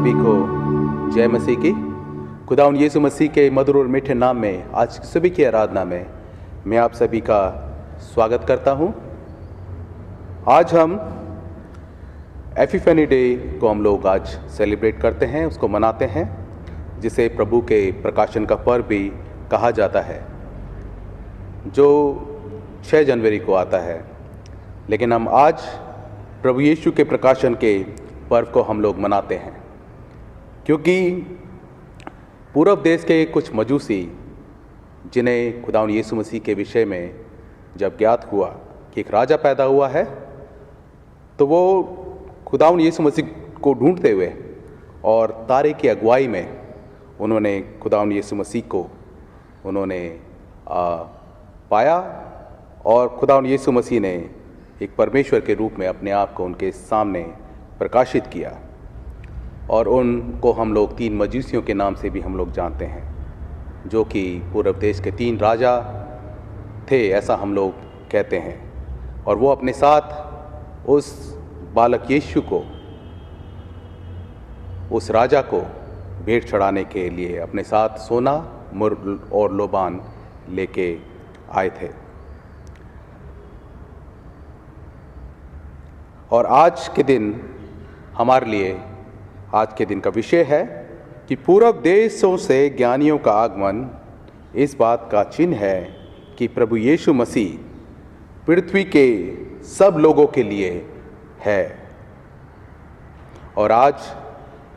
सभी को जय मसीह की। खुदावंद यीशु मसीह के मधुर और मीठे नाम में आज सभी की आराधना में मैं आप सभी का स्वागत करता हूं। आज हम एपिफनी डे को हम लोग आज सेलिब्रेट करते हैं, उसको मनाते हैं, जिसे प्रभु के प्रकाशन का पर्व भी कहा जाता है, जो 6 जनवरी को आता है। लेकिन हम आज प्रभु यीशु के प्रकाशन के पर्व को हम लोग मनाते हैं, क्योंकि पूर्व देश के कुछ मजूसी, जिन्हें खुदावंद यीशु मसीह के विषय में जब ज्ञात हुआ कि एक राजा पैदा हुआ है, तो वो खुदावंद यीशु मसीह को ढूंढते हुए और तारे की अगुवाई में उन्होंने खुदावंद यीशु मसीह को उन्होंने पाया, और खुदावंद यीशु मसीह ने एक परमेश्वर के रूप में अपने आप को उनके सामने प्रकाशित किया। और उनको हम लोग 3 मजूसियों के नाम से भी हम लोग जानते हैं, जो कि पूर्व देश के 3 राजा थे, ऐसा हम लोग कहते हैं। और वो अपने साथ उस बालक यीशु को, उस राजा को भेंट चढ़ाने के लिए अपने साथ सोना, मुर्र और लोबान लेके आए थे। और आज के दिन हमारे लिए, आज के दिन का विषय है कि पूर्व देशों से ज्ञानियों का आगमन इस बात का चिन्ह है कि प्रभु यीशु मसीह पृथ्वी के सब लोगों के लिए है। और आज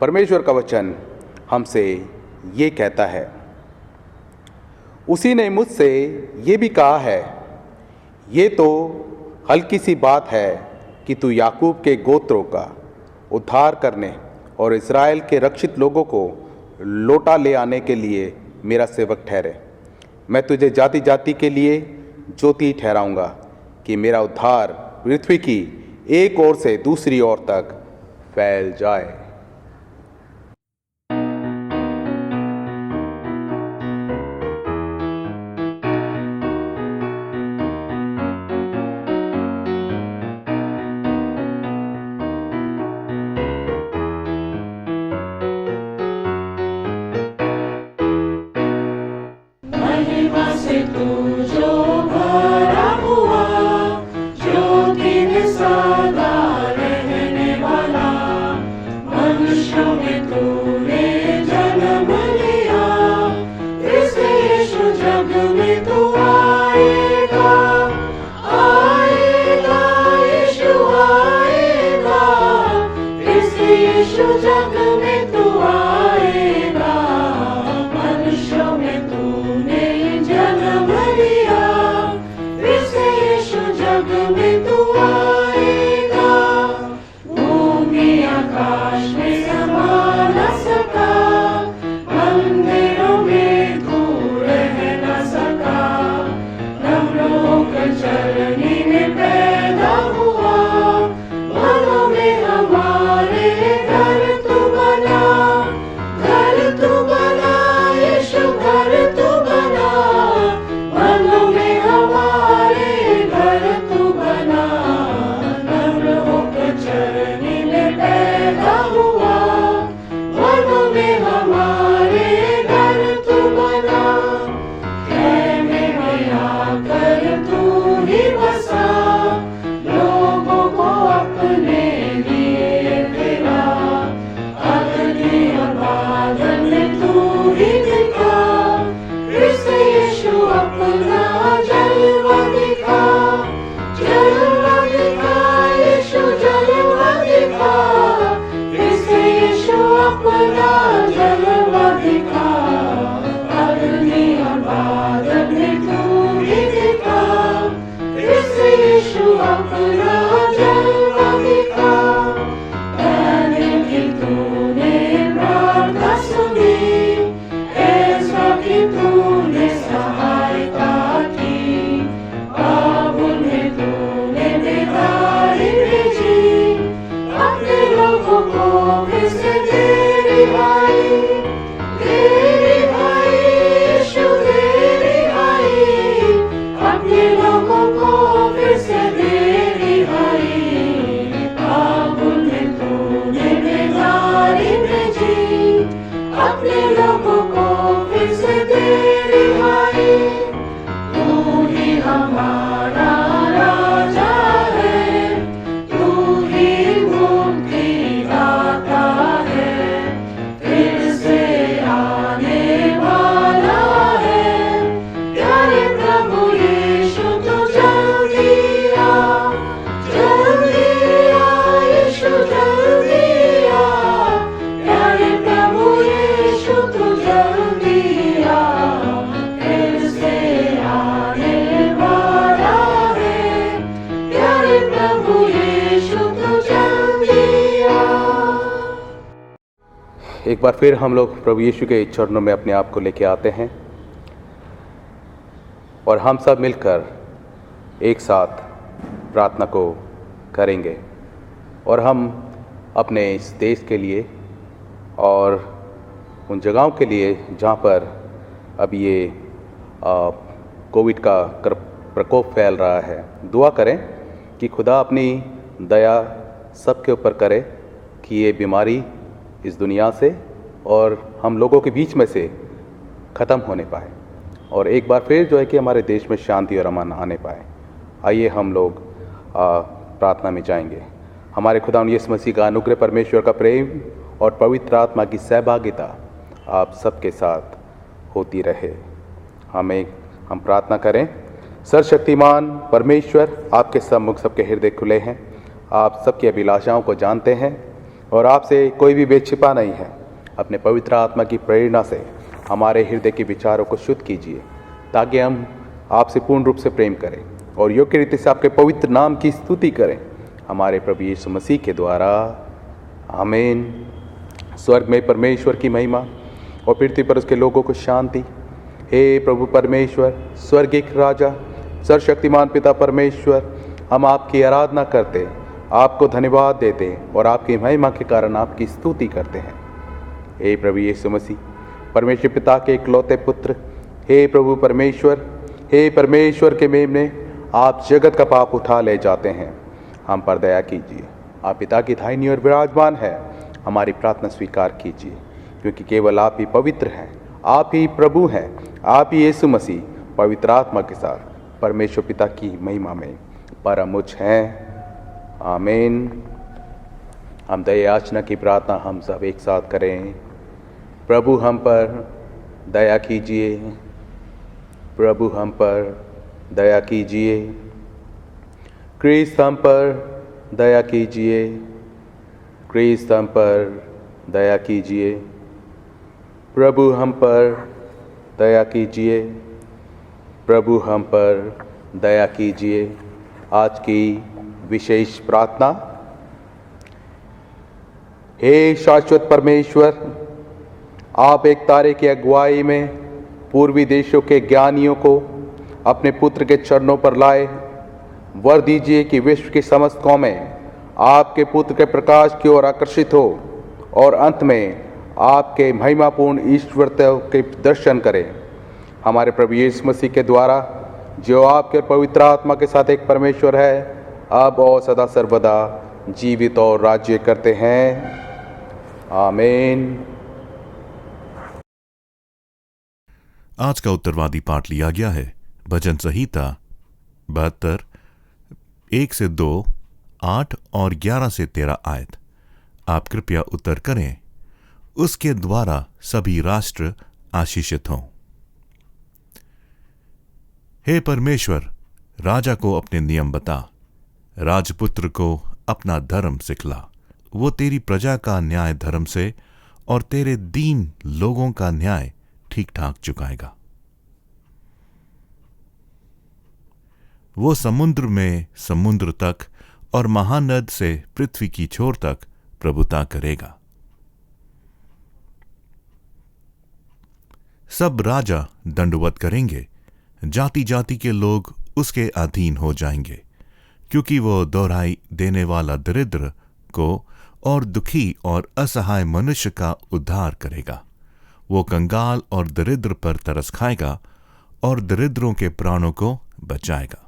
परमेश्वर का वचन हमसे ये कहता है, उसी ने मुझसे ये भी कहा है, ये तो हल्की सी बात है कि तू याकूब के गोत्रों का उद्धार करने और इस्राएल के रक्षित लोगों को लौटा ले आने के लिए मेरा सेवक ठहरे। मैं तुझे जाति जाति के लिए ज्योति ठहराऊंगा कि मेरा उद्धार पृथ्वी की एक ओर से दूसरी ओर तक फैल जाए। मनुष्यों में तूने जन्म लिया। से दे रिहाई। तू ही हमारा राजा है, तू ही मुक्ति दाता है, फिर से आने वाला है। प्यारे प्रभु यीशु तू जल्दी आ, जल्दी आ यीशु जल्दी आ। प्यारे प्रभु यीशु तू जल्दी आ, फिर से आने वाला है। प्यारे प्रभु यीशु तू जल्दी आ। एक बार फिर हम लोग प्रभु यीशु के चरणों में अपने आप को लेके आते हैं और हम सब मिलकर एक साथ प्रार्थना को करेंगे। और हम अपने इस देश के लिए और उन जगहों के लिए जहाँ पर अब ये कोविड का प्रकोप फैल रहा है, दुआ करें कि खुदा अपनी दया सबके ऊपर करे कि ये बीमारी इस दुनिया से और हम लोगों के बीच में से ख़त्म होने पाए और एक बार फिर जो है कि हमारे देश में शांति और अमन आने पाए। आइए हम लोग प्रार्थना में जाएंगे। हमारे खुदा यीशु मसीह का अनुग्रह, परमेश्वर का प्रेम और पवित्र आत्मा की सहभागिता आप सबके साथ होती रहे। हम प्रार्थना करें। सर्वशक्तिमान परमेश्वर, आपके सम्मुख सबके हृदय खुले हैं, आप सबकी अभिलाषाओं को जानते हैं और आपसे कोई भी बेछिपा नहीं है। अपने पवित्र आत्मा की प्रेरणा से हमारे हृदय के विचारों को शुद्ध कीजिए ताकि हम आपसे पूर्ण रूप से प्रेम करें और योग्य रीति से आपके पवित्र नाम की स्तुति करें, हमारे प्रभु यीशु मसीह के द्वारा। आमीन। स्वर्ग में परमेश्वर की महिमा और पृथ्वी पर उसके लोगों को शांति। हे प्रभु परमेश्वर, स्वर्गीय राजा, सर्वशक्तिमान पिता परमेश्वर, हम आपकी आराधना करते, आपको धन्यवाद देते और आपकी महिमा के कारण आपकी स्तुति करते हैं। हे प्रभु यीशु मसीह, परमेश्वर पिता के इकलौते पुत्र, हे प्रभु परमेश्वर, हे परमेश्वर के मेमने, आप जगत का पाप उठा ले जाते हैं, हम पर दया कीजिए। आप पिता की दाहिनी ओर विराजमान है, हमारी प्रार्थना स्वीकार कीजिए, क्योंकि केवल आप ही पवित्र हैं, आप ही प्रभु हैं, आप ही यीशु मसीह पवित्र आत्मा के साथ परमेश्वर पिता की महिमा में परम उच्च हैं। आमीन। हम दया याचना की प्रार्थना हम सब एक साथ करें। प्रभु हम पर दया कीजिए, प्रभु हम पर दया कीजिए, क्रिस्त हम पर दया कीजिए, क्रिस्त हम पर दया कीजिए, प्रभु हम पर दया कीजिए, प्रभु हम पर दया कीजिए। आज की विशेष प्रार्थना। हे शाश्वत परमेश्वर, आप एक तारे की अगुवाई में पूर्वी देशों के ज्ञानियों को अपने पुत्र के चरणों पर लाए। वर दीजिए कि विश्व की समस्त कौमें आपके पुत्र के प्रकाश की ओर आकर्षित हो और अंत में आपके महिमापूर्ण ईश्वरत्व के दर्शन करें। हमारे प्रभु यीशु मसीह के द्वारा, जो आपके पवित्र आत्मा के साथ एक परमेश्वर है, अब और सदा सर्वदा जीवित और राज्य करते हैं। आमीन। आज का उत्तरवादी पाठ लिया गया है भजन संहिता 72 1 से 2, 8 और 11 से 13 आयत। आप कृपया उत्तर करें। उसके द्वारा सभी राष्ट्र आशीषित हों। हे परमेश्वर, राजा को अपने नियम बता, राजपुत्र को अपना धर्म सिखला। वो तेरी प्रजा का न्याय धर्म से और तेरे दीन लोगों का न्याय ठीक ठाक चुकाएगा। वो समुद्र में समुद्र तक और महानद से पृथ्वी की छोर तक प्रभुता करेगा। सब राजा दंडवत करेंगे, जाति जाति के लोग उसके अधीन हो जाएंगे, क्योंकि वो दोहराई देने वाला दरिद्र को और दुखी और असहाय मनुष्य का उद्धार करेगा। वो कंगाल और दरिद्र पर तरस खाएगा और दरिद्रों के प्राणों को बचाएगा।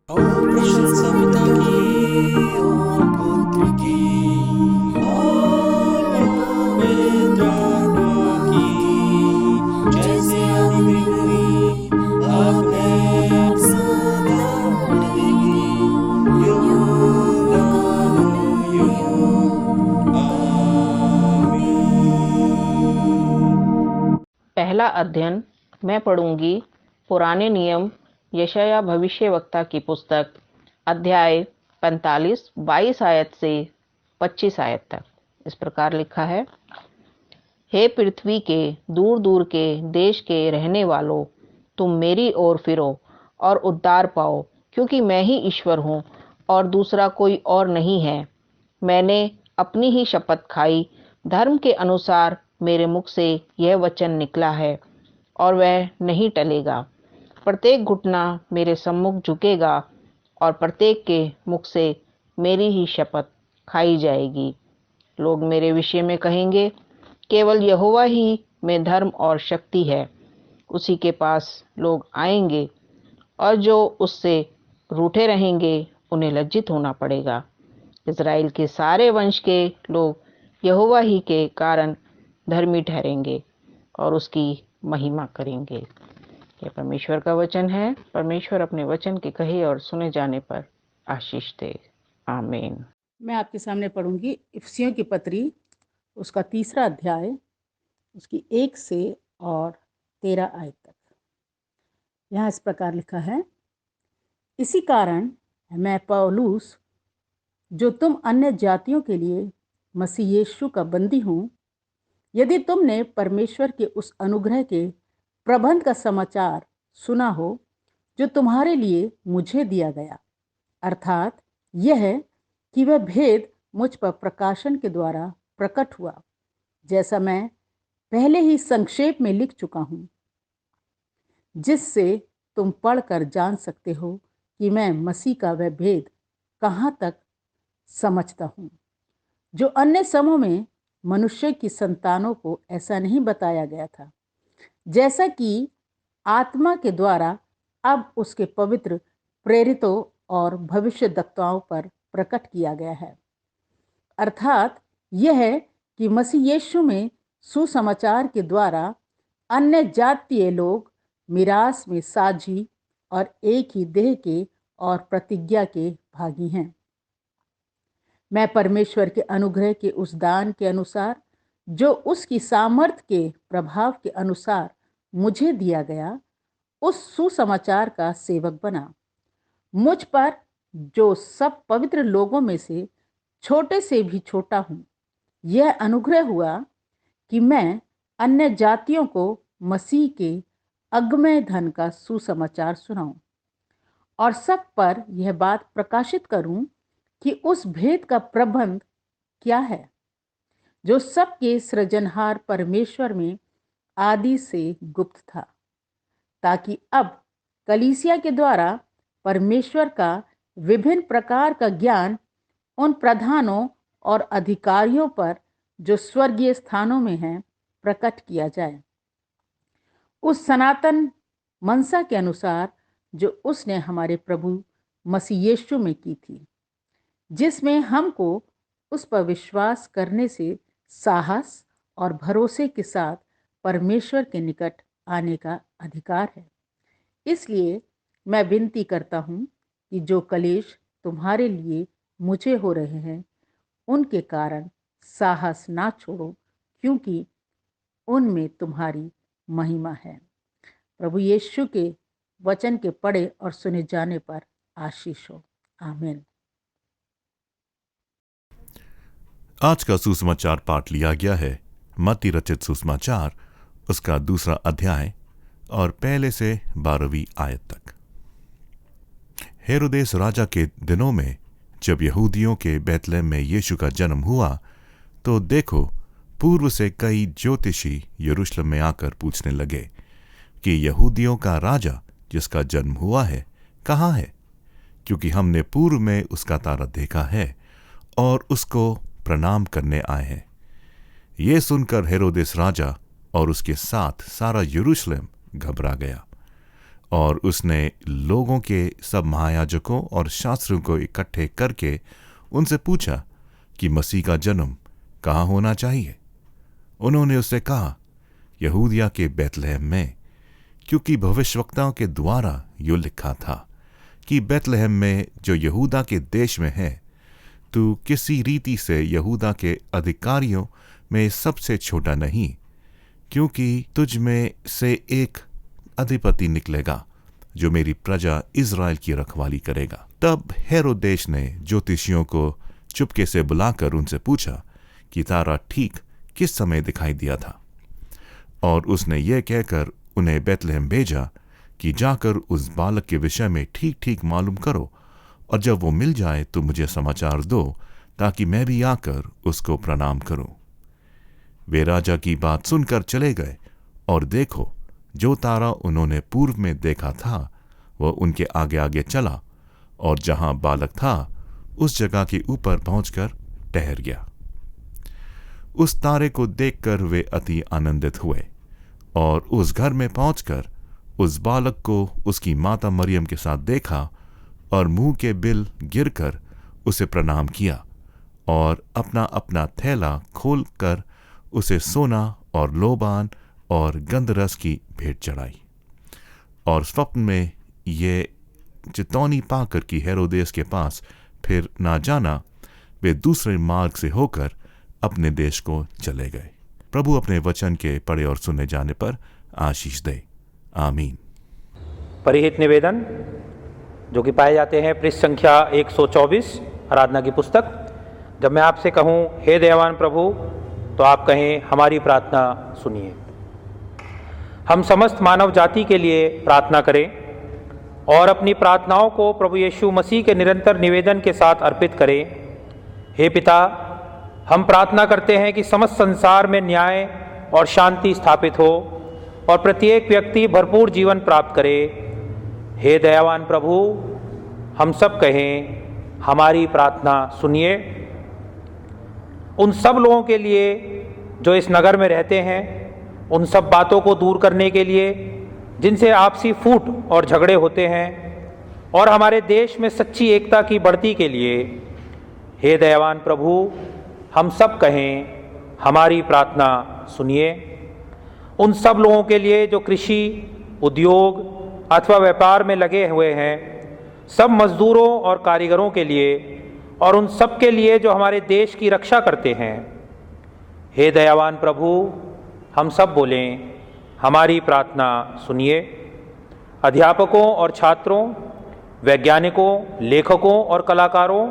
और प्रशंसा पिता की और पुत्र की और पहला अध्ययन मैं पढ़ूंगी पुराने नियम यशायाह भविष्यवक्ता की पुस्तक अध्याय 45 22 आयत से 25 आयत तक। इस प्रकार लिखा है, हे पृथ्वी के दूर दूर के देश के रहने वालों, तुम मेरी ओर फिरो और उद्धार पाओ, क्योंकि मैं ही ईश्वर हूँ और दूसरा कोई और नहीं है। मैंने अपनी ही शपथ खाई, धर्म के अनुसार मेरे मुख से यह वचन निकला है और वह नहीं टलेगा। प्रत्येक घुटना मेरे सम्मुख झुकेगा और प्रत्येक के मुख से मेरी ही शपथ खाई जाएगी। लोग मेरे विषय में कहेंगे, केवल यहोवा ही में धर्म और शक्ति है। उसी के पास लोग आएंगे और जो उससे रूठे रहेंगे उन्हें लज्जित होना पड़ेगा। इज़राइल के सारे वंश के लोग यहोवा ही के कारण धर्मी ठहरेंगे और उसकी महिमा करेंगे। यह परमेश्वर का वचन है। परमेश्वर अपने वचन के कहे और सुने जाने पर आशीष दे। आमीन। मैं आपके सामने पढ़ूंगी इफिसियों की पत्री, उसका 3 अध्याय, उसकी 1 से और 13 आयत तक। यहाँ इस प्रकार लिखा है, इसी कारण मैं पौलुस, जो तुम अन्य जातियों के लिए मसीह यीशु का बंदी हूँ, यदि तुमने परमेश्वर के उस अनुग्रह के प्रबंध का समाचार सुना हो जो तुम्हारे लिए मुझे दिया गया, अर्थात यह कि वह भेद मुझ पर प्रकाशन के द्वारा प्रकट हुआ, जैसा मैं पहले ही संक्षेप में लिख चुका हूँ, जिससे तुम पढ़कर जान सकते हो कि मैं मसीह का वह भेद कहाँ तक समझता हूँ, जो अन्य समूह में मनुष्य की संतानों को ऐसा नहीं बताया गया था, जैसा कि आत्मा के द्वारा अब उसके पवित्र प्रेरितों और भविष्यद्वक्ताओं पर प्रकट किया गया है। अर्थात यह कि मसीह यीशु में सुसमाचार के द्वारा अन्य जातीय लोग मिरास में साझी और एक ही देह के और प्रतिज्ञा के भागी हैं। मैं परमेश्वर के अनुग्रह के उस दान के अनुसार जो उसकी सामर्थ्य के प्रभाव के अनुसार मुझे दिया गया, उस सुसमाचार का सेवक बना। मुझ पर जो सब पवित्र लोगों में से छोटे से भी छोटा हूँ, यह अनुग्रह हुआ कि मैं अन्य जातियों को मसीह के अगमय धन का सुसमाचार सुनाऊं और सब पर यह बात प्रकाशित करूं कि उस भेद का प्रबंध क्या है, जो सबके सृजनहार परमेश्वर में आदि से गुप्त था, ताकि अब कलीसिया के द्वारा परमेश्वर का विभिन्न प्रकार का ज्ञान उन प्रधानों और अधिकारियों पर जो स्वर्गीय स्थानों में हैं प्रकट किया जाए, उस सनातन मनसा के अनुसार जो उसने हमारे प्रभु मसीह यीशु में की थी, जिसमें हमको उस पर विश्वास करने से साहस और भरोसे के साथ परमेश्वर के निकट आने का अधिकार है। इसलिए मैं विनती करता हूँ कि जो कलेश तुम्हारे लिए मुझे हो रहे हैं, उनके कारण साहस ना छोड़ो, क्योंकि उनमें तुम्हारी महिमा है। प्रभु यीशु के वचन के पढ़े और सुने जाने पर आशीष हो। आमीन। आज का सुसमाचार पाठ लिया गया है मत्ती रचित सुसमाचार, उसका 2 अध्याय और पहले से 12वीं आयत तक। हेरोदेस राजा के दिनों में जब यहूदियों के बैतलहम में यीशु का जन्म हुआ, तो देखो, पूर्व से कई ज्योतिषी यरूशलेम में आकर पूछने लगे कि यहूदियों का राजा जिसका जन्म हुआ है कहाँ है, क्योंकि हमने पूर्व में उसका तारा देखा है और उसको प्रणाम करने आए हैं। ये सुनकर हेरोदेस राजा और उसके साथ सारा यरूशलेम घबरा गया और उसने लोगों के सब महायाजकों और शास्त्रियों को इकट्ठे करके उनसे पूछा कि मसीह का जन्म कहाँ होना चाहिए। उन्होंने उससे कहा, यहूदिया के बैतलहम में, क्योंकि भविष्यवक्ताओं के द्वारा यो लिखा था कि बैतलहम में जो यहूदा के देश में है, तू किसी रीति से यहूदा के अधिकारियों में सबसे छोटा नहीं, क्योंकि तुझ में से एक अधिपति निकलेगा जो मेरी प्रजा इज़राइल की रखवाली करेगा। तब हेरोदेस ने ज्योतिषियों को चुपके से बुलाकर उनसे पूछा कि तारा ठीक किस समय दिखाई दिया था, और उसने यह कहकर उन्हें बेतलहम भेजा कि जाकर उस बालक के विषय में ठीक ठीक मालूम करो, और जब वो मिल जाए तो मुझे समाचार दो, ताकि मैं भी आकर उसको प्रणाम करूं। वे राजा की बात सुनकर चले गए, और देखो, जो तारा उन्होंने पूर्व में देखा था वह उनके आगे आगे चला, और जहां बालक था उस जगह के ऊपर पहुंचकर ठहर गया। उस तारे को देखकर वे अति आनंदित हुए, और उस घर में पहुंचकर उस बालक को उसकी माता मरियम के साथ देखा, और मुंह के बिल गिरकर उसे प्रणाम किया, और अपना अपना थैला खोलकर उसे सोना और लोबान और गंधरस की भेंट चढ़ाई। और स्वप्न में ये चेतावनी पाकर कि हेरोदेस के पास फिर ना जाना, वे दूसरे मार्ग से होकर अपने देश को चले गए। प्रभु अपने वचन के पढ़े और सुने जाने पर आशीष दे। आमीन। परिहित निवेदन जो कि पाए जाते हैं पृष्ठ संख्या 124 आराधना की पुस्तक। जब मैं आपसे कहूँ हे दयावान प्रभु, तो आप कहें हमारी प्रार्थना सुनिए। हम समस्त मानव जाति के लिए प्रार्थना करें और अपनी प्रार्थनाओं को प्रभु यीशु मसीह के निरंतर निवेदन के साथ अर्पित करें। हे पिता, हम प्रार्थना करते हैं कि समस्त संसार में न्याय और शांति स्थापित हो और प्रत्येक व्यक्ति भरपूर जीवन प्राप्त करे। हे दयावान प्रभु, हम सब कहें हमारी प्रार्थना सुनिए। उन सब लोगों के लिए जो इस नगर में रहते हैं, उन सब बातों को दूर करने के लिए जिनसे आपसी फूट और झगड़े होते हैं, और हमारे देश में सच्ची एकता की बढ़ती के लिए, हे दयावान प्रभु, हम सब कहें हमारी प्रार्थना सुनिए। उन सब लोगों के लिए जो कृषि, उद्योग अथवा व्यापार में लगे हुए हैं, सब मजदूरों और कारीगरों के लिए, और उन सब के लिए जो हमारे देश की रक्षा करते हैं। हे दयावान प्रभु, हम सब बोलें हमारी प्रार्थना सुनिए। अध्यापकों और छात्रों, वैज्ञानिकों, लेखकों और कलाकारों,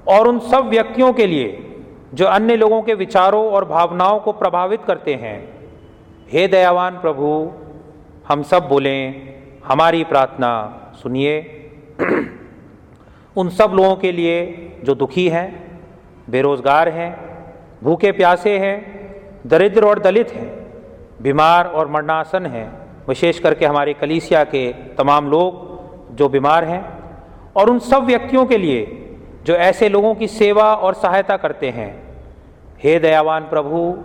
और उन सब व्यक्तियों के लिए जो अन्य लोगों के विचारों और भावनाओं को प्रभावित करते हैं। हे दयावान प्रभु, हम सब बोलें हमारी प्रार्थना सुनिए। उन सब लोगों के लिए जो दुखी हैं, बेरोजगार हैं, भूखे प्यासे हैं, दरिद्र और दलित हैं, बीमार और मरणासन हैं, विशेष करके हमारे कलीसिया के तमाम लोग जो बीमार हैं, और उन सब व्यक्तियों के लिए जो ऐसे लोगों की सेवा और सहायता करते हैं। हे दयावान प्रभु,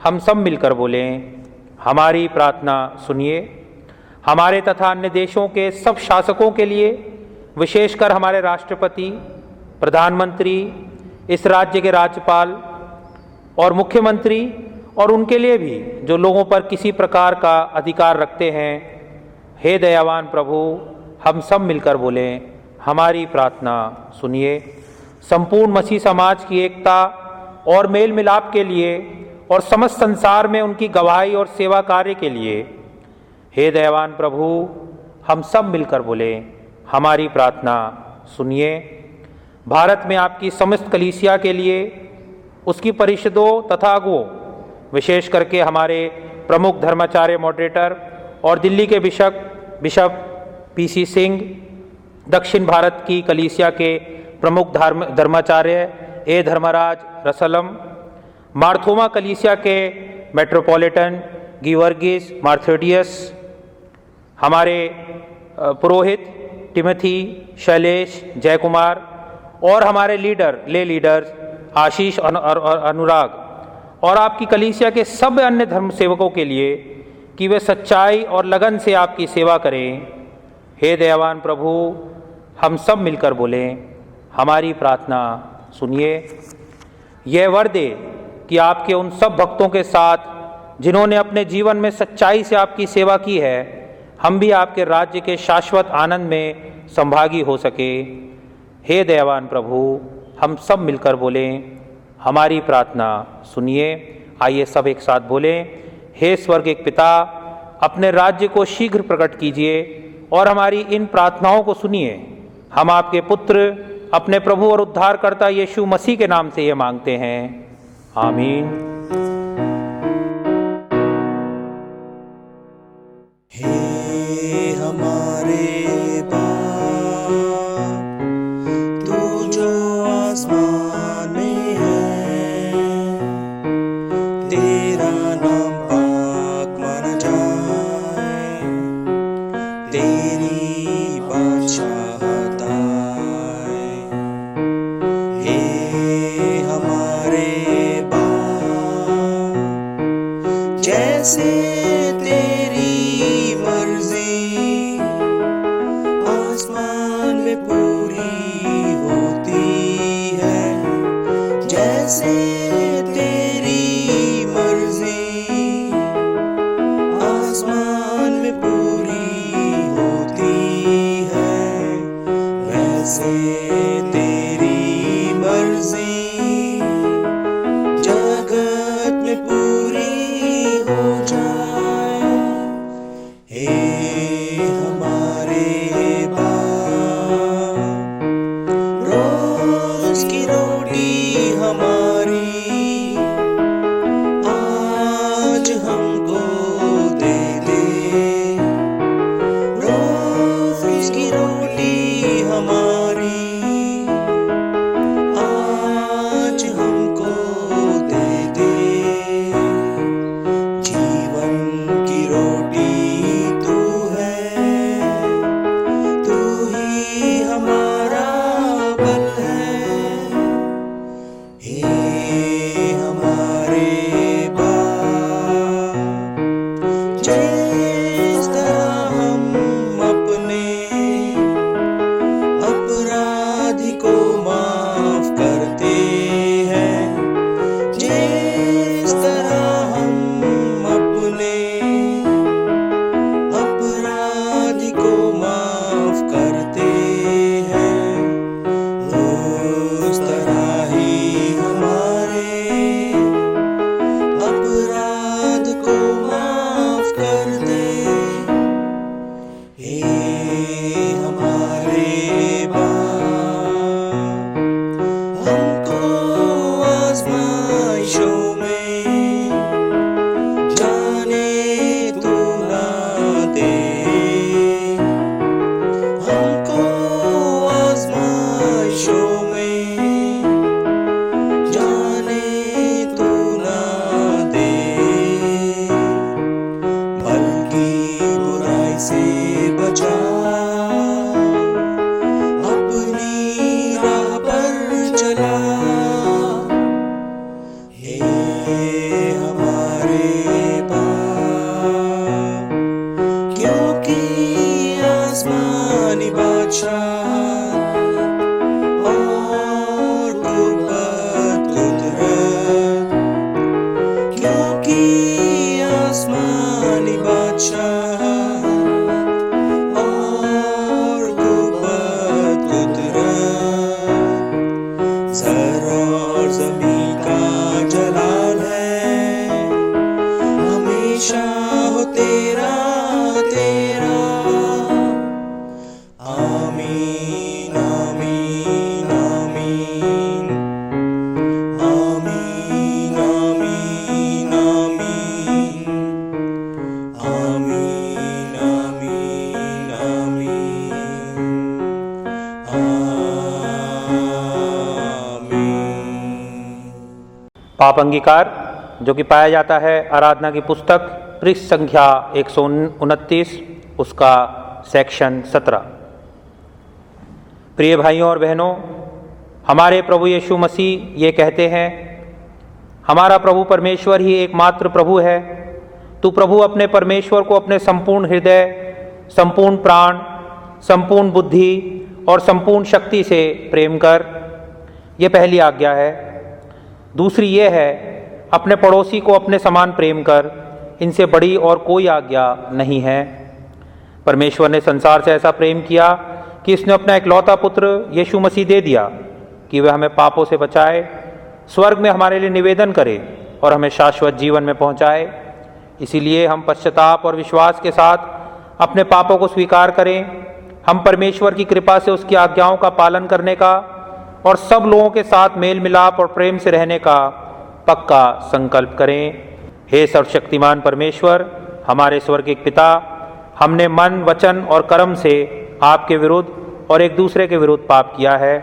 हम सब मिलकर बोलें हमारी प्रार्थना सुनिए। हमारे तथा अन्य देशों के सब शासकों के लिए, विशेषकर हमारे राष्ट्रपति, प्रधानमंत्री, इस राज्य के राज्यपाल और मुख्यमंत्री, और उनके लिए भी जो लोगों पर किसी प्रकार का अधिकार रखते हैं। हे दयावान प्रभु, हम सब मिलकर बोलें हमारी प्रार्थना सुनिए। संपूर्ण मसीह समाज की एकता और मेल मिलाप के लिए और समस्त संसार में उनकी गवाही और सेवा कार्य के लिए, हे दयावान प्रभु, हम सब मिलकर बोलें हमारी प्रार्थना सुनिए। भारत में आपकी समस्त कलीसिया के लिए, उसकी परिषदों तथा अगुओं, विशेष करके हमारे प्रमुख धर्माचार्य मॉडरेटर और दिल्ली के बिशप पीसी सिंह, दक्षिण भारत की कलीसिया के प्रमुख धर्माचार्य ए धर्मराज रसलम, मार्थोमा कलीसिया के मेट्रोपॉलिटन गिवर्गीस मार्थोडियस, हमारे पुरोहित टिमथी, शैलेश, जयकुमार, और हमारे लीडर्स आशीष और अनुराग, और आपकी कलीसिया के सब अन्य धर्म सेवकों के लिए कि वे सच्चाई और लगन से आपकी सेवा करें। हे दयावान प्रभु, हम सब मिलकर बोलें हमारी प्रार्थना सुनिए। यह वर दे कि आपके उन सब भक्तों के साथ जिन्होंने अपने जीवन में सच्चाई से आपकी सेवा की है, हम भी आपके राज्य के शाश्वत आनंद में संभागी हो सके। हे दयावान प्रभु, हम सब मिलकर बोलें हमारी प्रार्थना सुनिए। आइए सब एक साथ बोलें हे स्वर्ग एक पिता, अपने राज्य को शीघ्र प्रकट कीजिए और हमारी इन प्रार्थनाओं को सुनिए। हम आपके पुत्र अपने प्रभु और उद्धारकर्ता यीशु मसीह के नाम से ये मांगते हैं, आमीन। हे हमारे बाप, तू जो आसमान में है, तेरा नाम पाक माना जाए, तेरी बादशाहत आए। हे हमारे बाप, जैसे आसमान में पूरी होती है, जैसे तेरी मर्जी आसमान में पूरी होती है, वैसे तेरी मर्जी जगत में पूरी हो जाए। हे हमारे की रोटी हमारी आज हमको दे दे, रोज की रोटी हमारी आज हमको दे दे। जीवन की रोटी तू है, तू ही हमारा बल है। हे हमारे बाप, जिस तरह हम अपने अपराधी को माफ करते हैं, जिस तरह हम अपने अपराधी को माफ करते हैं, उस तरह ही अपराध को माफ कर दे। हे हमारे बाप, हमको आज़माइशों में जाने तू ना दे, हमको आज़माइशों में जाने तू ना दे, बल्कि बुराई से बचा, अपनी राह पर चला। हे हमारे बाप, क्योंकि आसमानी बादशाह और कुव्वत कुदरत, क्योंकि आसमानी बादशाह और कुव्वत कुदरत, ज़र और ज़मीन का जलाल है, हमेशा हो तेरा तेरा। आमीन आमीन आमीन आमीन आमीन आमीन आमीन आमीन आमीन। पाप अंगीकार जो कि पाया जाता है आराधना की पुस्तक पृष्ठ संख्या 129, उसका सेक्शन 17। प्रिय भाइयों और बहनों, हमारे प्रभु यीशु मसीह ये कहते हैं, हमारा प्रभु परमेश्वर ही एकमात्र प्रभु है। तू प्रभु अपने परमेश्वर को अपने संपूर्ण हृदय, संपूर्ण प्राण, संपूर्ण बुद्धि और संपूर्ण शक्ति से प्रेम कर। ये पहली आज्ञा है। दूसरी ये है, अपने पड़ोसी को अपने समान प्रेम कर। इनसे बड़ी और कोई आज्ञा नहीं है। परमेश्वर ने संसार से ऐसा प्रेम किया कि इसने अपना इकलौता पुत्र यीशु मसीह दे दिया कि वह हमें पापों से बचाए, स्वर्ग में हमारे लिए निवेदन करे और हमें शाश्वत जीवन में पहुंचाए। इसीलिए हम पश्चाताप और विश्वास के साथ अपने पापों को स्वीकार करें। हम परमेश्वर की कृपा से उसकी आज्ञाओं का पालन करने का और सब लोगों के साथ मेल मिलाप और प्रेम से रहने का पक्का संकल्प करें। हे सर्वशक्तिमान परमेश्वर, हमारे स्वर्गीय पिता, हमने मन, वचन और कर्म से आपके विरुद्ध और एक दूसरे के विरुद्ध पाप किया है।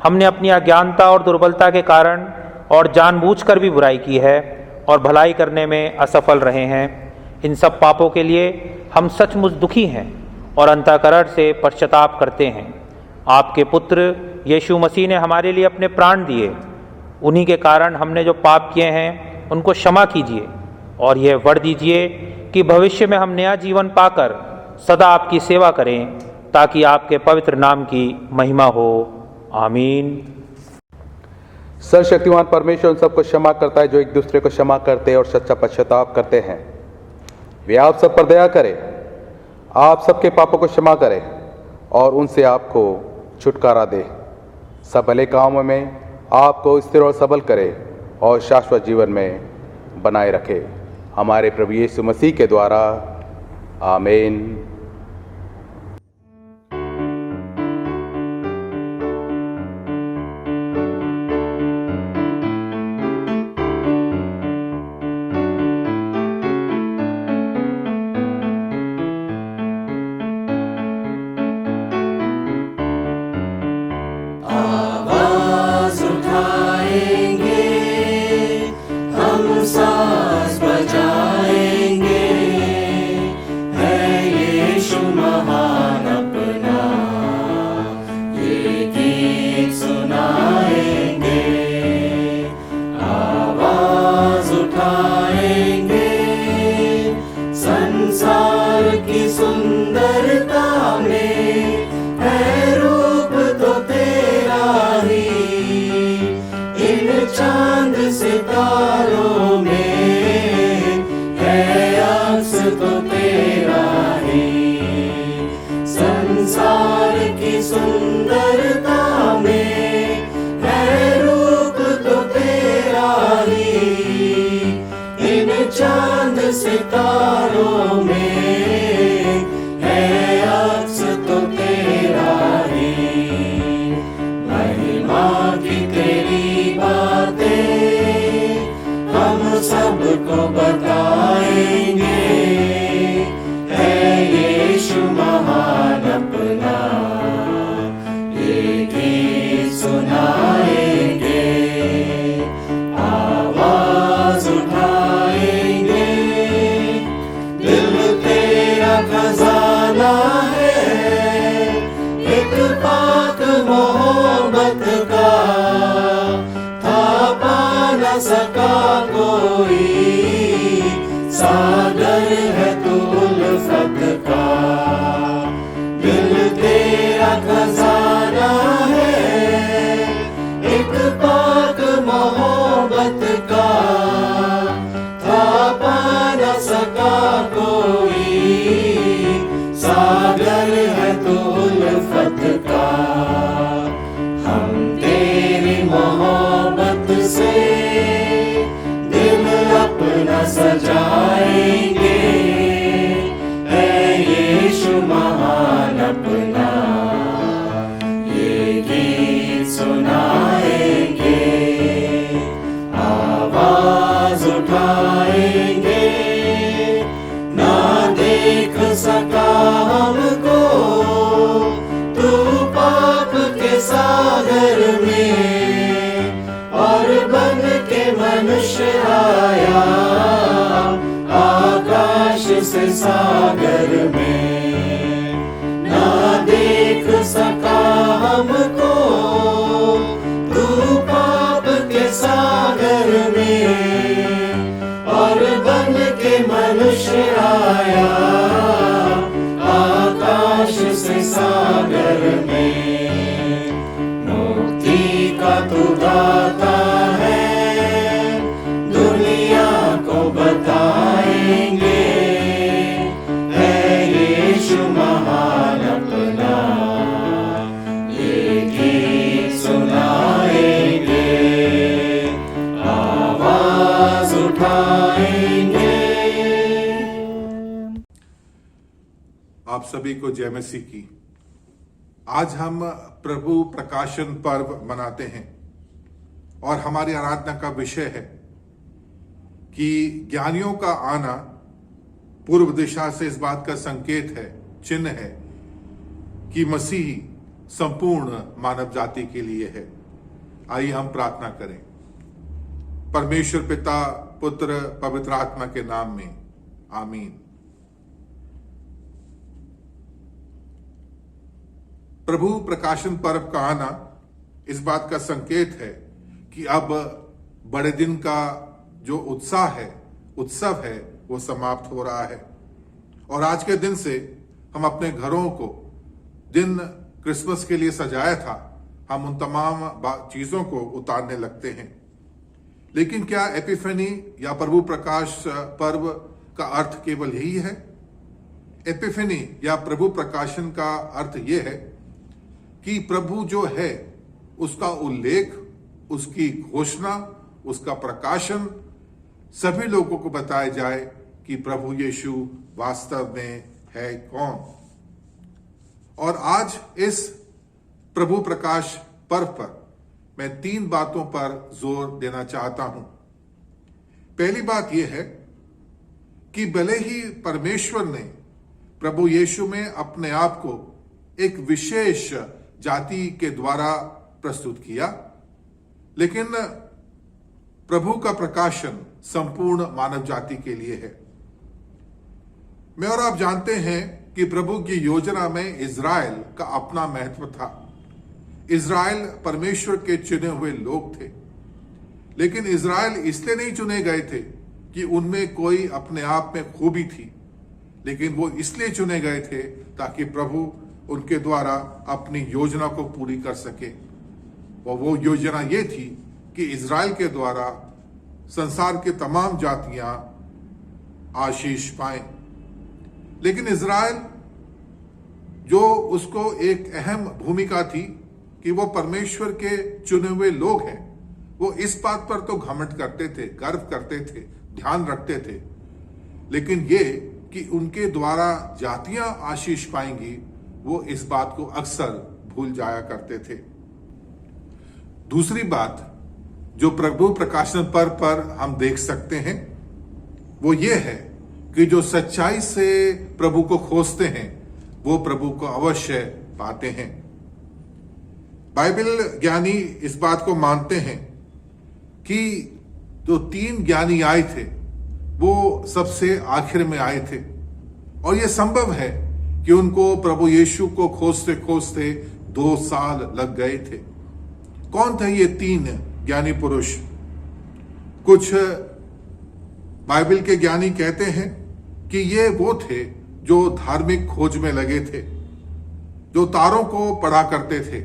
हमने अपनी अज्ञानता और दुर्बलता के कारण और जानबूझकर भी बुराई की है और भलाई करने में असफल रहे हैं। इन सब पापों के लिए हम सचमुच दुखी हैं और अंतःकरण से पश्चाताप करते हैं। आपके पुत्र यीशु मसीह ने हमारे लिए अपने प्राण दिए। उन्हीं के कारण हमने जो पाप किए हैं उनको क्षमा कीजिए और यह वर दीजिए कि भविष्य में हम नया जीवन पाकर सदा आपकी सेवा करें, ताकि आपके पवित्र नाम की महिमा हो। आमीन। सर्वशक्तिमान परमेश्वर उन सबको क्षमा करता है जो एक दूसरे को क्षमा करते और सच्चा पश्चाताप करते हैं। वे आप सब पर दया करें, आप सबके पापों को क्षमा करें और उनसे आपको छुटकारा दे। सब भले कामों में आपको स्थिर और सबल करे और शाश्वत जीवन में बनाए रखे। हमारे प्रभु यीशु मसीह के द्वारा। आमीन। आवाज उठाएंगे, हम साज बजाएंगे, है यीशु महान अपना, ये गीत सुनाएंगे। आवाज उठाएंगे, संसार की सुंदरता में है रूप तो तेरा ही, इन चांद सितारों में है अक्स तो तेरा ही। संसार की सुंदरता में है रूप तो तेरा ही, इन चांद सितारों में है अक्स तो तेरा ही। महिमा की तेरी बातें हम सबको बताएंगे, है यीशु महान अपना, ये गीत सुनाएंगे। आवाज उठाएंगे, दिल तेरा खजाना है, एक पाक मोहब्बत का, था पा न सका कोई, सागर है तू उल्फत का। दिल तेरा खजाना है, एक पाक मोहब्बत का, था पा न सका कोई, सागर है तू उल्फत का। हम तेरी मोहब्बत से दिल अपना सजाएंगे, है यीशु महान अपना, ये गीत सुनाएंगे। आवाज उठाएंगे, ना देख सका हमको तू पाप के सागर में, और बन के मनुष्य आया आकाश से सागर में। ना देख सका हमको तू पाप के सागर में, और बन के मनुष्य आया आकाश से सागर में। मुक्ति का तू दाता है, दुनिया को बताएंगे, है यीशु महान अपना, ये गीत सुनाएंगे। आवाज उठाएंगे, आप सभी को जय मसीह की। आज हम प्रभु प्रकाशन पर्व मनाते हैं और हमारी आराधना का विषय है कि ज्ञानियों का आना पूर्व दिशा से इस बात का संकेत है, चिन्ह है कि मसीह संपूर्ण मानव जाति के लिए है। आइए हम प्रार्थना करें। परमेश्वर पिता, पुत्र, पवित्र आत्मा के नाम में आमीन। प्रभु प्रकाशन पर्व का आना इस बात का संकेत है कि अब बड़े दिन का जो उत्सव है वो समाप्त हो रहा है और आज के दिन से हम अपने घरों को दिन क्रिसमस के लिए सजाया था, हम उन तमाम चीजों को उतारने लगते हैं। लेकिन क्या एपिफेनी या प्रभु प्रकाश पर्व का अर्थ केवल यही है? एपिफेनी या प्रभु प्रकाशन का अर्थ यह है कि प्रभु जो है उसका उल्लेख, उसकी घोषणा, उसका प्रकाशन सभी लोगों को बताया जाए कि प्रभु यीशु वास्तव में है कौन। और आज इस प्रभु प्रकाश पर्व पर मैं 3 बातों पर जोर देना चाहता हूं। पहली बात यह है कि भले ही परमेश्वर ने प्रभु यीशु में अपने आप को एक विशेष जाति के द्वारा प्रस्तुत किया, लेकिन प्रभु का प्रकाशन संपूर्ण मानव जाति के लिए है। मैं और आप जानते हैं कि प्रभु की योजना में इज़राइल का अपना महत्व था। इज़राइल परमेश्वर के चुने हुए लोग थे, लेकिन इज़राइल इसलिए नहीं चुने गए थे कि उनमें कोई अपने आप में खूबी थी, लेकिन वो इसलिए चुने गए थे ताकि प्रभु उनके द्वारा अपनी योजना को पूरी कर सके। और वो योजना ये थी कि इज़राइल के द्वारा संसार की तमाम जातियां आशीष पाएं। लेकिन इज़राइल जो उसको एक अहम भूमिका थी कि वो परमेश्वर के चुने हुए लोग हैं, वो इस बात पर तो घमंड करते थे, गर्व करते थे, ध्यान रखते थे, लेकिन ये कि उनके द्वारा जातियां आशीष पाएंगी, वो इस बात को अक्सर भूल जाया करते थे। दूसरी बात जो प्रभु प्रकाशन पर्व पर हम देख सकते हैं वो ये है कि जो सच्चाई से प्रभु को खोजते हैं वो प्रभु को अवश्य पाते हैं। बाइबल ज्ञानी इस बात को मानते हैं कि जो 3 ज्ञानी आए थे वो सबसे आखिर में आए थे और यह संभव है कि उनको प्रभु यीशु को खोजते खोजते 2 साल लग गए थे। कौन थे ये 3 ज्ञानी पुरुष? कुछ बाइबल के ज्ञानी कहते हैं कि ये वो थे जो धार्मिक खोज में लगे थे, जो तारों को पढ़ा करते थे,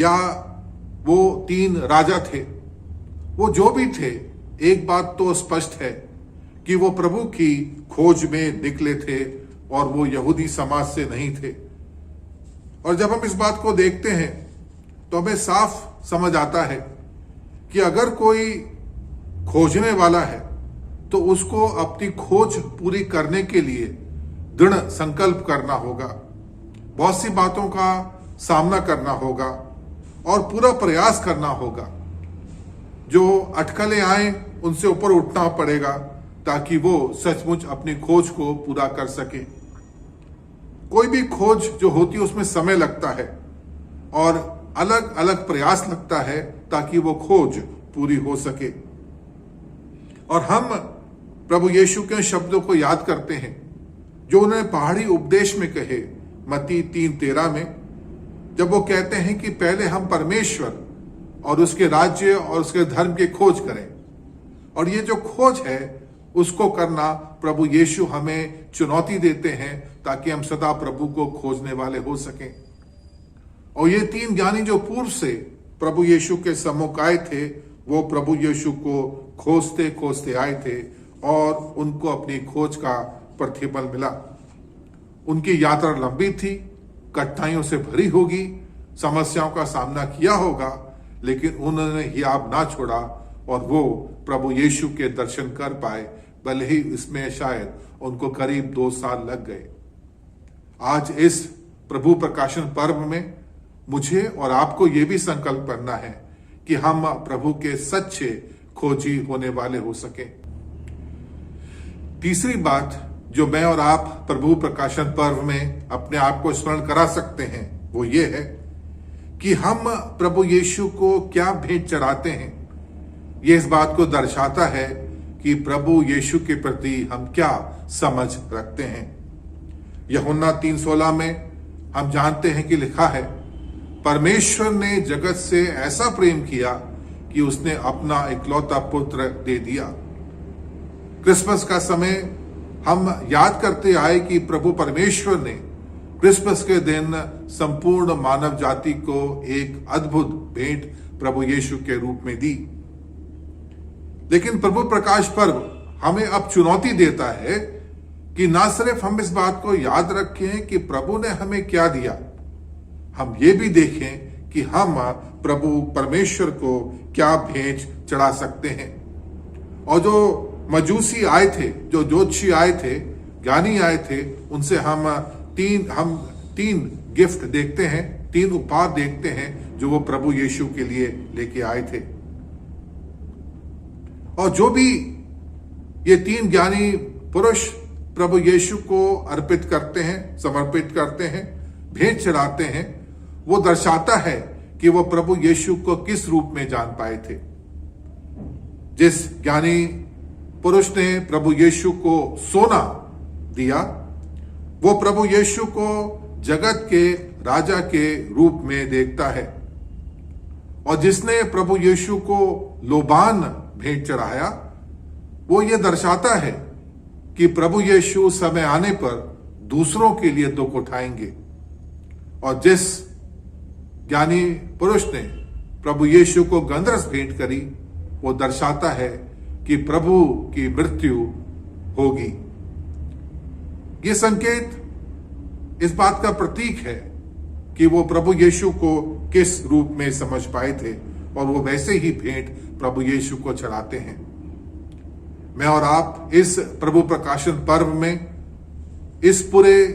या वो 3 राजा थे। वो जो भी थे, एक बात तो स्पष्ट है कि वो प्रभु की खोज में निकले थे और वो यहूदी समाज से नहीं थे। और जब हम इस बात को देखते हैं तो हमें साफ समझ आता है कि अगर कोई खोजने वाला है तो उसको अपनी खोज पूरी करने के लिए दृढ़ संकल्प करना होगा, बहुत सी बातों का सामना करना होगा और पूरा प्रयास करना होगा। जो अटकलें आए उनसे ऊपर उठना पड़ेगा ताकि वो सचमुच अपनी खोज को पूरा कर सके। कोई भी खोज जो होती है उसमें समय लगता है और अलग अलग प्रयास लगता है ताकि वो खोज पूरी हो सके। और हम प्रभु यीशु के शब्दों को याद करते हैं जो उन्होंने पहाड़ी उपदेश में कहे, मत्ती 3:13 में, जब वो कहते हैं कि पहले हम परमेश्वर और उसके राज्य और उसके धर्म की खोज करें। और ये जो खोज है उसको करना प्रभु यीशु हमें चुनौती देते हैं ताकि हम सदा प्रभु को खोजने वाले हो सकें। और ये 3 ज्ञानी जो पूर्व से प्रभु यीशु के सम्मुख आए थे, वो प्रभु यीशु को खोजते खोजते आए थे और उनको अपनी खोज का प्रतिफल मिला। उनकी यात्रा लंबी थी, कठिनाइयों से भरी होगी, समस्याओं का सामना किया होगा, लेकिन उन्होंने हियाब ना छोड़ा और वो प्रभु यीशु के दर्शन कर पाए, भले ही इसमें शायद उनको करीब 2 साल लग गए। आज इस प्रभु प्रकाशन पर्व में मुझे और आपको ये भी संकल्प करना है कि हम प्रभु के सच्चे खोजी होने वाले हो सके। तीसरी बात जो मैं और आप प्रभु प्रकाशन पर्व में अपने आप को स्मरण करा सकते हैं वो ये है कि हम प्रभु यीशु को क्या भेंट चढ़ाते हैं। ये इस बात को दर्शाता है कि प्रभु यीशु के प्रति हम क्या समझ रखते हैं। यूहन्ना 3:16 में हम जानते हैं कि लिखा है, परमेश्वर ने जगत से ऐसा प्रेम किया कि उसने अपना इकलौता पुत्र दे दिया। क्रिसमस का समय हम याद करते आए कि प्रभु परमेश्वर ने क्रिसमस के दिन संपूर्ण मानव जाति को एक अद्भुत भेंट प्रभु यीशु के रूप में दी। लेकिन प्रभु प्रकाश पर्व हमें अब चुनौती देता है कि ना सिर्फ हम इस बात को याद रखें कि प्रभु ने हमें क्या दिया, हम ये भी देखें कि हम प्रभु परमेश्वर को क्या भेंट चढ़ा सकते हैं। और जो मजूसी आए थे, जो ज्योतिषी आए थे, ज्ञानी आए थे, उनसे हम तीन गिफ्ट देखते हैं, 3 उपहार देखते हैं जो वो प्रभु यीशु के लिए लेके आए थे। और जो भी ये 3 ज्ञानी पुरुष प्रभु यीशु को अर्पित करते हैं, समर्पित करते हैं, भेंट चढ़ाते हैं, वो दर्शाता है कि वो प्रभु यीशु को किस रूप में जान पाए थे। जिस ज्ञानी पुरुष ने प्रभु यीशु को सोना दिया, वो प्रभु यीशु को जगत के राजा के रूप में देखता है। और जिसने प्रभु यीशु को लोबान भेंट चढ़ाया, वो ये दर्शाता है कि प्रभु यीशु समय आने पर दूसरों के लिए दुख उठाएंगे। और जिस ज्ञानी पुरुष ने प्रभु यीशु को गंधरस भेंट करी, वो दर्शाता है कि प्रभु की मृत्यु होगी। ये संकेत इस बात का प्रतीक है कि वो प्रभु यीशु को किस रूप में समझ पाए थे और वो वैसे ही भेंट प्रभु यीशु को चढ़ाते हैं। मैं और आप इस प्रभु प्रकाशन पर्व में, इस पूरे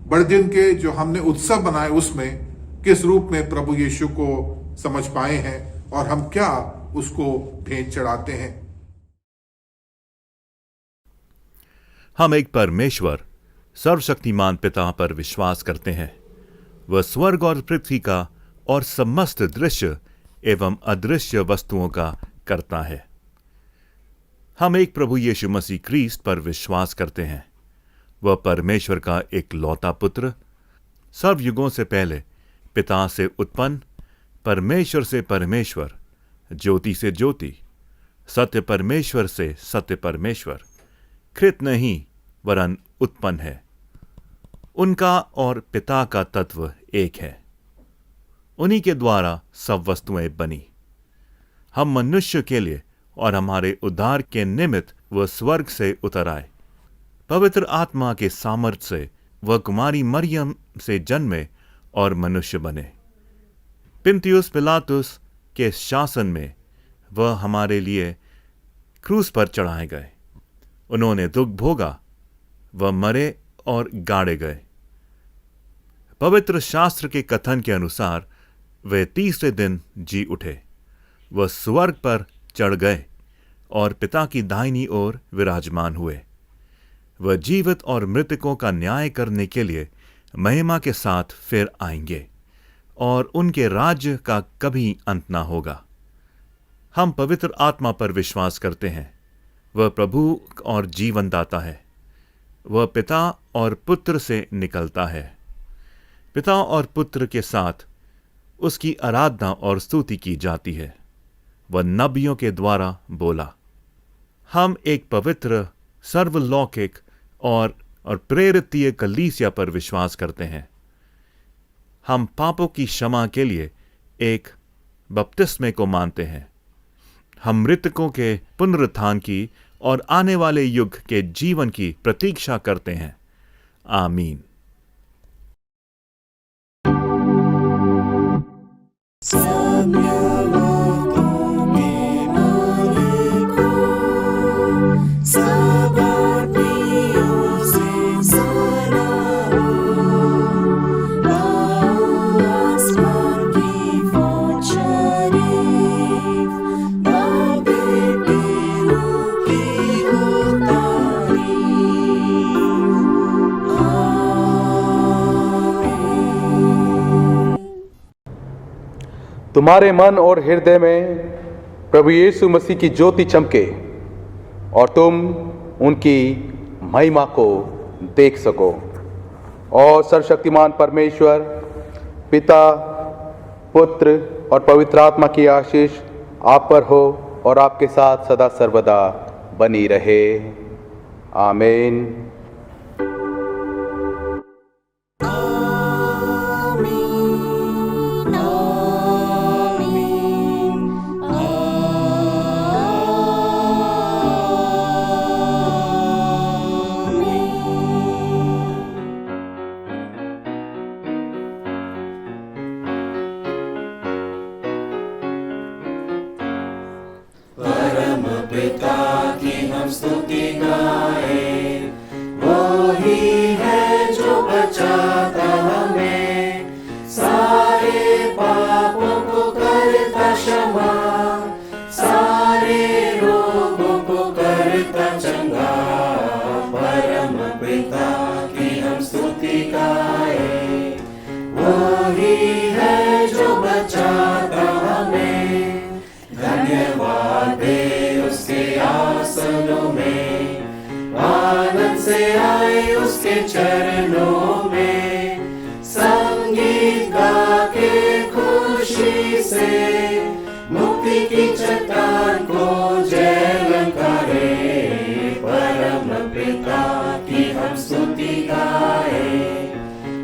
बड़े दिन के जो हमने उत्सव बनाए, उसमें किस रूप में प्रभु यीशु को समझ पाए हैं और हम क्या उसको भेंट चढ़ाते हैं। हम एक परमेश्वर सर्वशक्तिमान पिता पर विश्वास करते हैं। वह स्वर्ग और पृथ्वी का और समस्त दृश्य एवं अदृश्य वस्तुओं का करता है। हम एक प्रभु यीशु मसीह क्रिस्ट पर विश्वास करते हैं। वह परमेश्वर का एक लौता पुत्र, सर्वयुगों से पहले पिता से उत्पन्न, परमेश्वर से परमेश्वर, ज्योति से ज्योति, सत्य परमेश्वर से सत्य परमेश्वर, कृत नहीं वरन उत्पन्न है। उनका और पिता का तत्व एक है। उन्हीं के द्वारा सब वस्तुएं बनी। हम मनुष्य के लिए और हमारे उद्धार के निमित्त वह स्वर्ग से उतर आए। पवित्र आत्मा के सामर्थ्य से वह कुमारी मरियम से जन्मे और मनुष्य बने। पिन्तियुस पिलातुस के शासन में वह हमारे लिए क्रूस पर चढ़ाए गए। उन्होंने दुख भोगा, वह मरे और गाड़े गए। पवित्र शास्त्र के कथन के अनुसार वे तीसरे दिन जी उठे। वह स्वर्ग पर चढ़ गए और पिता की दाहिनी ओर विराजमान हुए। वह जीवित और मृतकों का न्याय करने के लिए महिमा के साथ फिर आएंगे और उनके राज्य का कभी अंत ना होगा। हम पवित्र आत्मा पर विश्वास करते हैं। वह प्रभु और जीवन दाता है। वह पिता और पुत्र से निकलता है। पिता और पुत्र के साथ उसकी आराधना और स्तुति की जाती है। वह नबियों के द्वारा बोला। हम एक पवित्र, सर्वलौकिक और प्रेरितीय कलीसिया पर विश्वास करते हैं। हम पापों की क्षमा के लिए एक बपतिस्मे को मानते हैं। हम मृतकों के पुनरुत्थान की और आने वाले युग के जीवन की प्रतीक्षा करते हैं। आमीन। सब तुम्हारे मन और हृदय में प्रभु यीशु मसीह की ज्योति चमके और तुम उनकी महिमा को देख सको। और सर्वशक्तिमान परमेश्वर पिता, पुत्र और पवित्र आत्मा की आशीष आप पर हो और आपके साथ सदा सर्वदा बनी रहे। आमीन। पिता की हम स्तुति गाए, वो ही है जो बचाता हमें, सारे पापों को करता क्षमा, सारे रोगों को करता चंगा। परम पिता की हम स्तुति गाए, वो ही है जो बचाता हमें, धन्यवाद उसके आसनों में, आनंद से आए उसके चरणों में, संगीत गा के खुशी से मुक्ति की चट्टान को जय ललकारे। परम पिता की हम स्तुति गाए,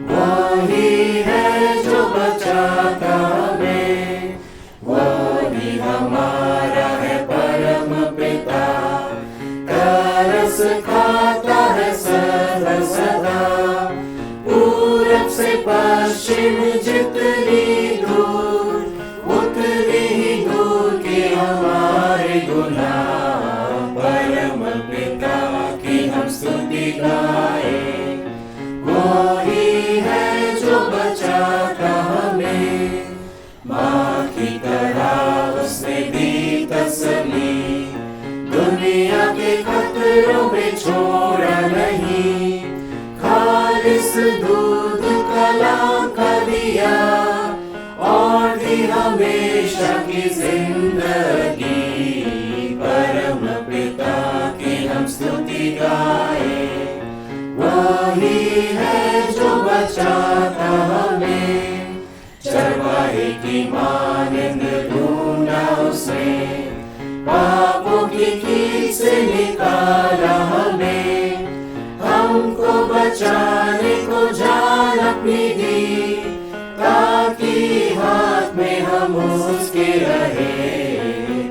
वो ही है जो बचाता हमें, वो ही हमारा है परम पिता, तरस खाता है सदा सदा, पूरब से पश्चिम जितनी दूर, उतनी ही दूर के हमारे गुनाह। परम पिता की हम स्तुति गाए, वो ही है जो बचाता हमें, माँ की तरह उसने दी तसल्ली, दुनिया के खतरों में छोड़ा नहीं, खालिस दूध कलाम का दिया और दी हमेशा की जिंदगी। परम पिता की हम स्तुति गाए, वो ही है जो बचाता हमें, चरवाहे की मानंद ढूंढा उसने, पापों की कीट से निकाला हमें, हमको बचाने को जान अपनी दी, ताकि हाथ में हम उसके रहे।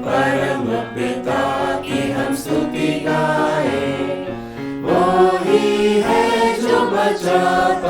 परम पिता की हम स्तुति गाए, वो ही है जो बचाता